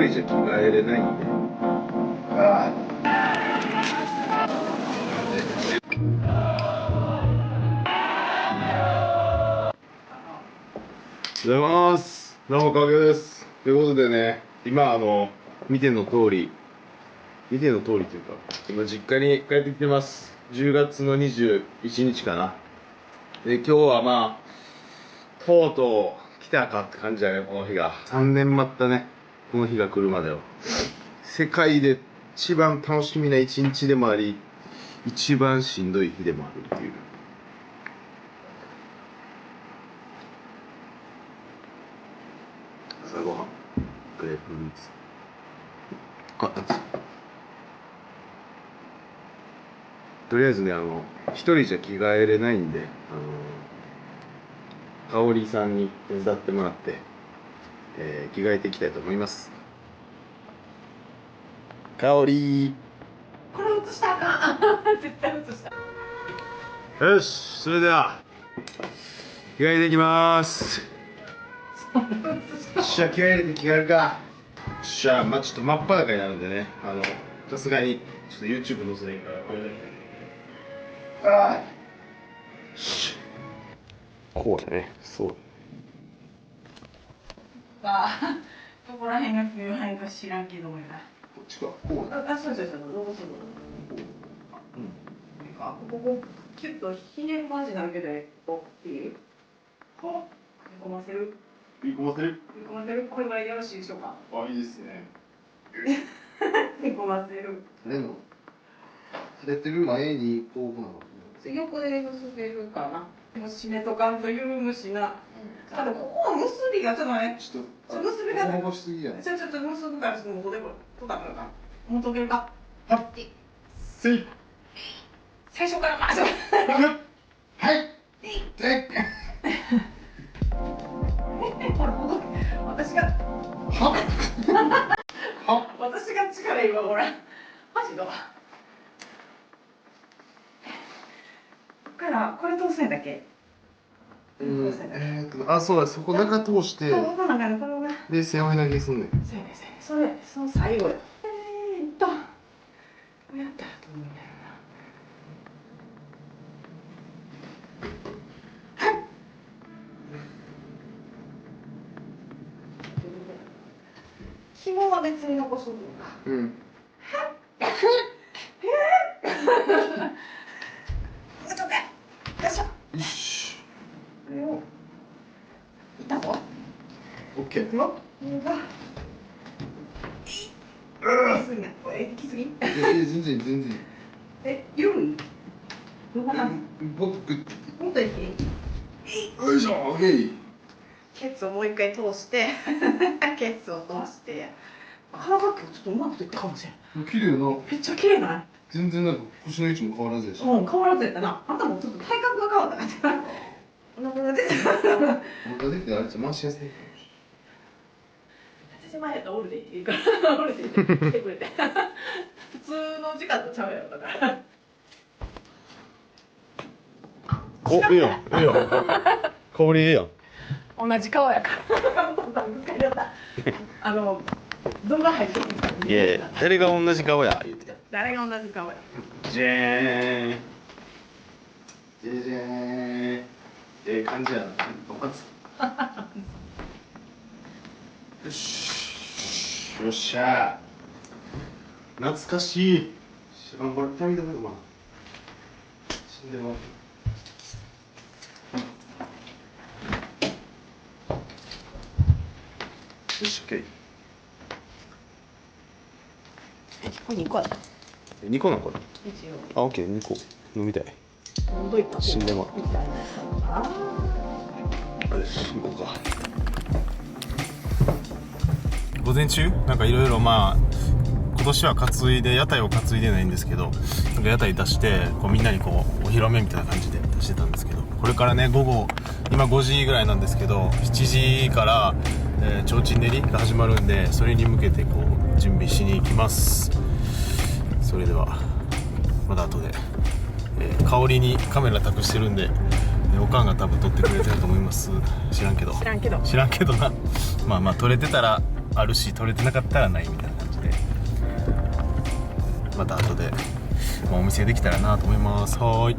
人じゃ着替えれないんで。ああ。おはようございます。どうも影です。ということでね、今見ての通りというか、今実家に帰ってきてます。10月の21日かな。で、今日はまあとうとう来たかって感じだね、この日が。3年待ったね、この日が来るまでを。世界で一番楽しみな一日でもあり、一番しんどい日でもあるっていう。朝ごはんグレープフルーツ。とりあえずね、一人じゃ着替えれないんで、香織さんに手伝ってもらって、着替えていきたいと思います。香織。これ映したらあかん。絶対映した。よし、それでは着替えていきまーす。よっしゃ、着替えて着替えるか。よっしゃ、まあちょっと真っ裸になるんでね、さすがにちょっと YouTube 載せないからこれだけ。ああ、こうだね、そう。あ、どこら辺が冬辺か知らんけどもやな。こっちか、こうだ。あ、そうそうそう、どうするの。あ、ここキュッとひねる感じになるけど、いい。は、煮込ませる。煮込ませる。煮込ませる、これぐらいでよろしいでしょうか。あ、いいですね。煮込ませる。でも、されてる前にこうなの。横で結べるかな。締めとかんと緩むしな。あ、でもここは結びがちょっとね。ちょっと結びが。残しすぎやね。ちょっと結ぶから、ちょっともうこれとかな。もう溶けるか。はっ。せい。最初からまず。はい。で。私が。私が力いるわ、ほら。マジの。からこれ通すんだっけ。あ、そうだ、そこ中通して。で、背負い投げすんねん。そうやね、それ、その最後よ。どうやったらと思うんだよな。紐は別に残すのか。うん。よし。これを。いったぞ。オッケー。きすぎ。全然。緩い。僕。もっといい。よいしょ、オッケー。ケツをもう一回通して。ケツを通して。鼻が今日ちょっとうまくいくかもしれん。綺麗な。めっちゃ綺麗ない。全然なんか腰の位置も変わらずやし。うん、変わらずやったな。あんたもちょっと体格が変わった感じ。お腹が出てた。お腹出てあれじゃ回しやすい。8時前やったらオールでいいから、オールで来てくれて。普通の時間とちゃうやろだから。お、いいやん、いいやん。香りいいやん。同じ顔やから。動画入ってる。いやいや、誰が同じ顔や言うて。誰が同じ顔や。じゃーん。じゃじゃーん。ええ感じやな。よし。よっしゃ。懐かしい。知らんこれ見たことない。死んでます。よし、オッケー。これ2個やった。2個なのこれ。一応。あ、オッケー、2個。飲みたい。飲んどいた。死んでまう。みたいな。よし、行こうか。午前中なんかいろいろ今年は担いで屋台を担いでないんですけど、なんか屋台出してこうみんなにこうお披露目みたいな感じで出してたんですけど、これからね午後今5時ぐらいなんですけど、7時から、提灯練りが始まるんで、それに向けてこう準備しに行きます。それではまだ後で、香りにカメラ託してるんで、おかんが多分撮ってくれてると思います。知らんけどな。まあまあ撮れてたらあるし、取れてなかったらないみたいな感じで、また後で、お店できたらなと思います。はーい。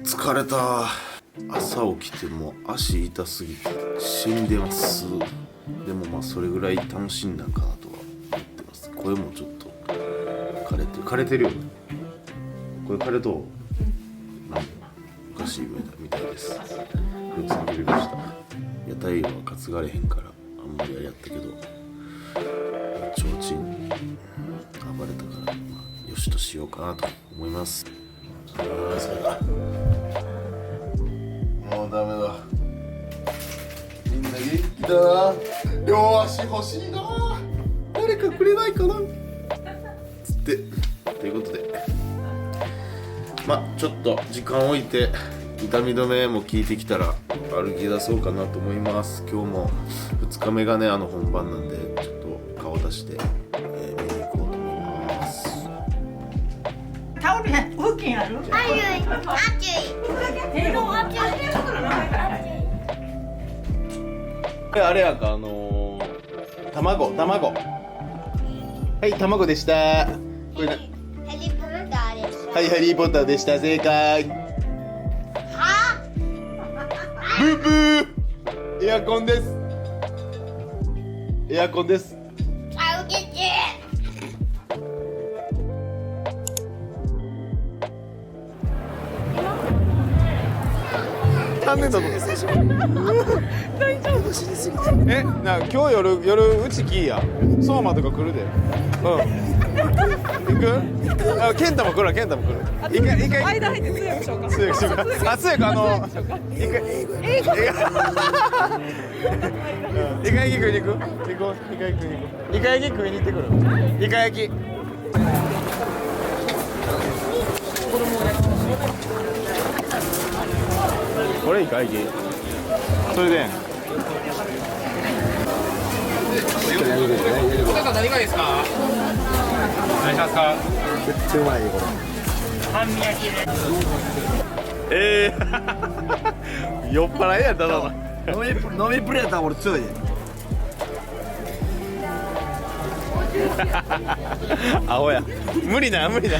疲れた。朝起きても足痛すぎて死んでます。でもまあそれぐらい楽しんだかなとは思ってます。声もちょっと枯れてるよ。これ枯れとおかしいみたいです。ぶつけるました。屋台は担がれへんからあんまりあれやったけど、ちょうちん暴れたから、まあ、よしとしようかなと思います。もうダメだ。みんな元気だな。両足欲しいな。誰かくれないかなつってということで、まあちょっと時間置いて痛み止めも効いてきたら歩き出そうかなと思います。今日も2日目がね本番なんで、ちょっと顔出して、見に行こうと思います。タオルやウキンある？あれやか卵はい卵でした。これね、ハリー・ポッターでした。はい、ハリー・ポッターでした。正解。はブーブー。エアコンです。エアコンです。あ、受けて。単年度の大丈夫。今日夜うち来いや。相馬とか来るで。行く？あ、健太も来る。一回間入って通訳しようか。通訳しようか。あ、通訳一回イカ焼き食いに行く？行こう。イカ焼き食いに行ってくる。イカ焼き。これイカ焼き。それでお母さん何がいいですか？何しますか？めっちゃうまいよこ半身焼きで。れ酔っ払いやっただ飲みプレーター俺強いで。アホや無理だ無理だ